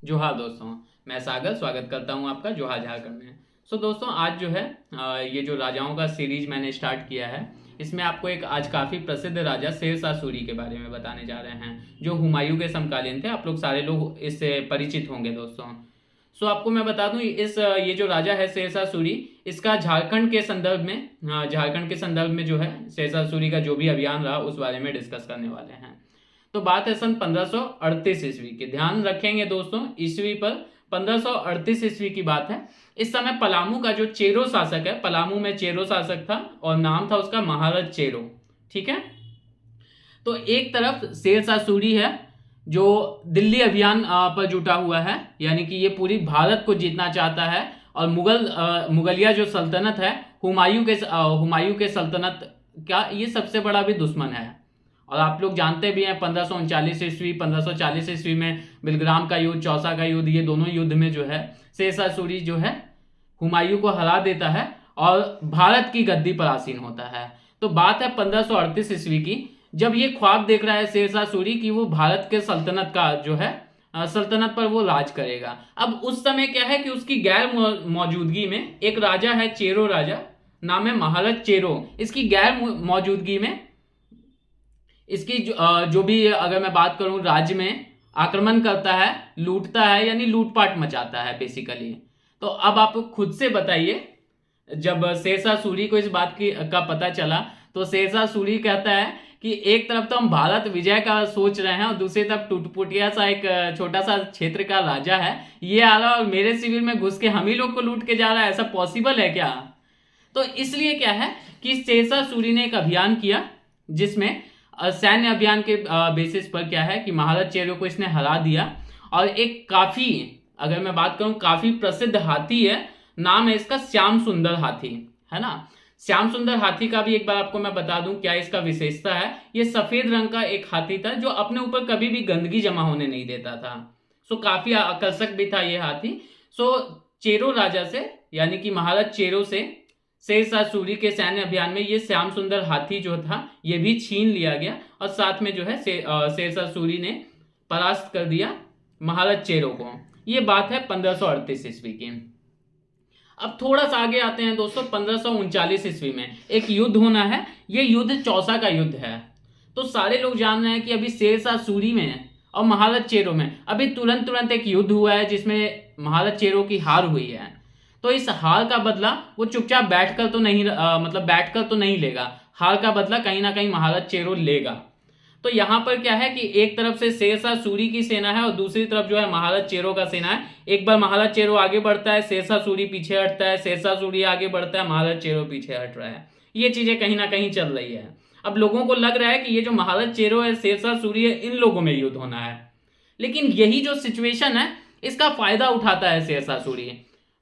जोहार दोस्तों, मैं सागर स्वागत करता हूं आपका जोहार झारखंड में। दोस्तों आज जो है ये जो राजाओं का सीरीज मैंने स्टार्ट किया है, इसमें आपको एक आज काफ़ी प्रसिद्ध राजा शेरशाह सूरी के बारे में बताने जा रहे हैं, जो हुमायूं के समकालीन थे। आप लोग सारे लोग इससे परिचित होंगे दोस्तों। आपको मैं बता दूं, ये जो राजा है शेरशाह सूरी, इसका झारखंड के संदर्भ में झारखंड के संदर्भ में जो है शेरशाह सूरी का जो भी अभियान रहा उस बारे में डिस्कस करने वाले हैं। तो बात है सन 1538 ईस्वी की। ध्यान रखेंगे दोस्तों, ईस्वी पर 1538 ईस्वी की बात है। इस समय पलामू का जो चेरो शासक है, पलामू में चेरो शासक था और नाम था उसका महाराज चेरो। ठीक है, तो एक तरफ शेरशाह सूरी है जो दिल्ली अभियान पर जुटा हुआ है, यानी कि ये पूरी भारत को जीतना चाहता है। और मुगलिया जो सल्तनत है, हुमायूं के सल्तनत का ये सबसे बड़ा भी दुश्मन है। और आप लोग जानते भी हैं 1539 ईस्वी 1540 ईस्वी में बिलग्राम का युद्ध, चौसा का युद्ध, ये दोनों युद्ध में जो है शेरशाह सूरी जो है हुमायूं को हरा देता है और भारत की गद्दी पर आसीन होता है। तो बात है 1538 ईस्वी की, जब ये ख्वाब देख रहा है शेरशाह सूरी कि वो भारत के सल्तनत का जो है सल्तनत पर वो राज करेगा। अब उस समय क्या है कि उसकी गैर मौजूदगी में एक राजा है, चेरो राजा, नाम है महाराज चेरो। इसकी गैर मौजूदगी में इसकी जो भी, अगर मैं बात करूं, राज्य में आक्रमण करता है, लूटता है, यानी लूटपाट मचाता है बेसिकली। तो अब आप खुद से बताइए, जब शेरशाह सूरी को इस बात का पता चला तो शेरशाह सूरी कहता है कि एक तरफ तो हम भारत विजय का सोच रहे हैं और दूसरी तरफ टुटपुटिया सा एक छोटा सा क्षेत्र का राजा है, ये आ रहा और मेरे शिविर में घुस के हम ही लोग को लूट के जा रहा है, ऐसा पॉसिबल है क्या? तो इसलिए क्या है कि शेरशाह सूरी ने एक अभियान किया जिसमें सैन्य अभियान के बेसिस पर क्या है कि महाराज चेरो को इसने हरा दिया। और एक काफी, अगर मैं बात करूं, काफी प्रसिद्ध हाथी है, नाम है इसका श्याम सुंदर हाथी, है ना। श्याम सुंदर हाथी का भी एक बार आपको मैं बता दूं क्या इसका विशेषता है। ये सफेद रंग का एक हाथी था जो अपने ऊपर कभी भी गंदगी जमा होने नहीं देता था। काफी आकर्षक भी था ये हाथी। चेरो राजा से, यानी कि महाराज चेरो से शेरशाह सूरी के सैन्य अभियान में ये श्याम सुंदर हाथी जो था ये भी छीन लिया गया और साथ में जो है शेरशाह सूरी ने परास्त कर दिया महाराज चेरो को। ये बात है 1538 ईस्वी की। अब थोड़ा सा आगे आते हैं दोस्तों, 1539 ईस्वी में एक युद्ध होना है। ये युद्ध चौसा का युद्ध है। तो सारे लोग जान रहे हैं कि अभी शेरशाह सूरी में और महाराज चेरो में अभी तुरंत एक युद्ध हुआ है जिसमें महाराज चेरो की हार हुई है। तो इस हार का बदला वो चुपचाप बैठकर तो नहीं लेगा। हार का बदला कहीं ना कहीं महाराज चेरो लेगा। तो यहाँ पर क्या है कि एक तरफ से शेरशाह सूरी की सेना है और दूसरी तरफ जो है महाराज चेरो का सेना है। एक बार महाराज चेरो आगे बढ़ता है, शेरशाह सूरी पीछे हटता है, शेरशाह सूरी आगे बढ़ता है, महाराज चेरो पीछे हट रहा है। ये चीजें कहीं ना कहीं चल रही है। अब लोगों को लग रहा है कि ये जो महाराज चेरो है, शेरशाह सूरी है, इन लोगों में युद्ध होना है। लेकिन यही जो सिचुएशन है इसका फायदा उठाता है शेरशाह सूरी।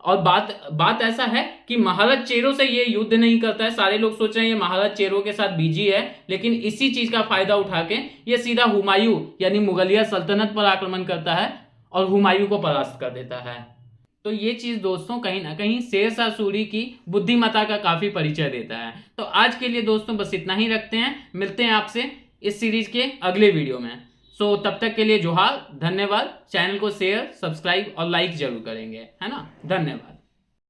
और बात ऐसा है कि महाराज चेरो से ये युद्ध नहीं करता है। सारे लोग सोच रहे हैं ये महाराज चेरो के साथ बिजी है, लेकिन इसी चीज का फायदा उठा के ये सीधा हुमायूं यानी मुगलिया सल्तनत पर आक्रमण करता है और हुमायूं को परास्त कर देता है। तो ये चीज दोस्तों कहीं ना कहीं शेरशाह सूरी की बुद्धिमत्ता का काफी परिचय देता है। तो आज के लिए दोस्तों बस इतना ही रखते हैं। मिलते हैं आपसे इस सीरीज के अगले वीडियो में। तब तक के लिए जोहार, धन्यवाद। चैनल को शेयर, सब्सक्राइब और लाइक जरूर करेंगे, है ना। धन्यवाद।